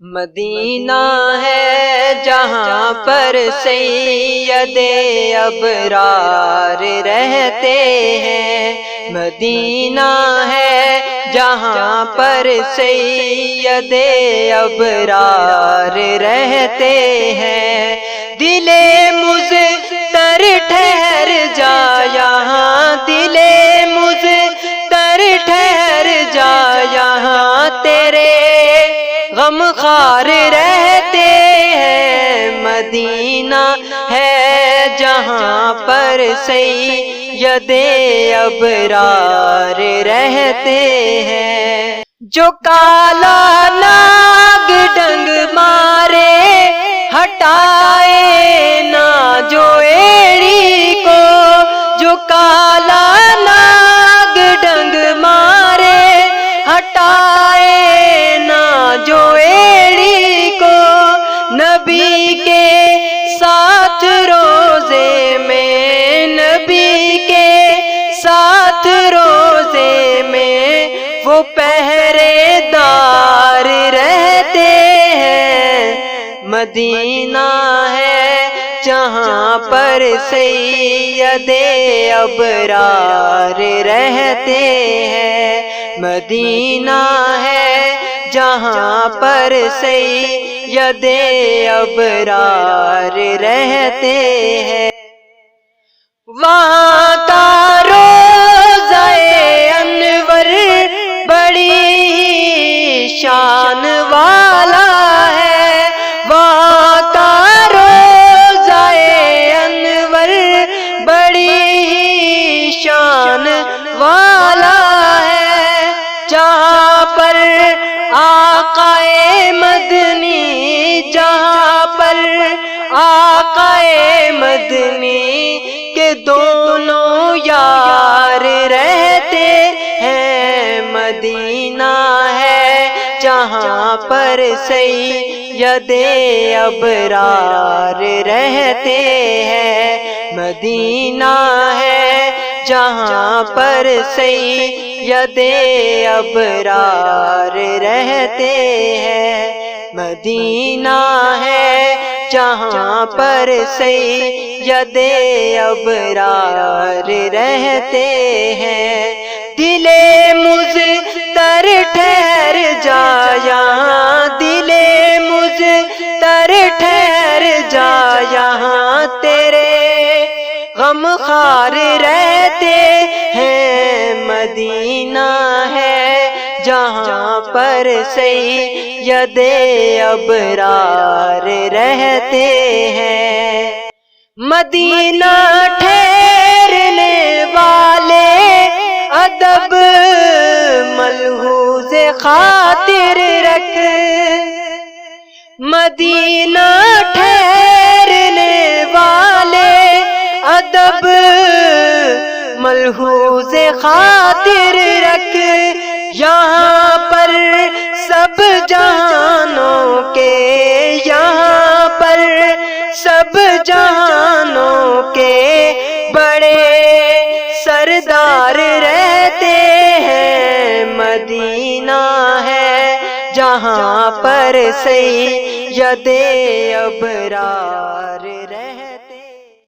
مدینہ ہے جہاں پر سید ابرار رہتے ہیں، مدینہ ہے جہاں پر سید ابرار رہتے ہیں۔ دل مضطر ٹھہر جا یہاں، دل مضطر ٹھہر جا یہاں، تیرے غم خار رہتے ہیں۔ مدینہ ہے جہاں پر سید ابرار رہتے ہیں۔ جو کالا ناگ ڈنگ مارے ہٹائے نہ جو ایڑی کو، جو کالا ناگ ڈنگ مارے ہٹائے نہ جو ایڑی کو، نبی کے ساتھ روزے میں، نبی کے ساتھ روزے میں وہ پہرے دار رہتے ہیں۔ مدینہ ہے جہاں پر سید ابرار رہتے ہیں، مدینہ ہے جہاں پر سید ابرار رہتے ہیں۔ وہاں کا روضہ انور بڑی شان والا ہے، وہاں کا روضہ انور بڑی شان والا ہے، جہاں پر آقائے مدنی، جہاں پر آقائے مدنی کے دونوں یار رہتے ہیں۔ مدینہ ہے جہاں پر سید ابرار رہتے ہیں، مدینہ ہے جہاں پر سید ابرار رہتے ہیں، مدینہ ہے جہاں پر سید ابرار رہتے ہیں۔ دل مضطر ٹھہر جا یہاں، دل مضطر ٹھہر جا یہاں، تیرے غم خار رہتے ہیں۔ مدینہ ہے جہاں پر سید ابرار رہتے ہیں۔ مدینہ ٹھہرنے والے ادب ملحوظ خاطر رکھ، مدینہ ٹھہرنے والے ادب ملحوظ خاطر رکھ، یہاں پر سب جہانوں کے، یہاں پر سب جہانوں کے بڑے سردار رہتے ہیں۔ مدینہ ہے جہاں پر سید ابرار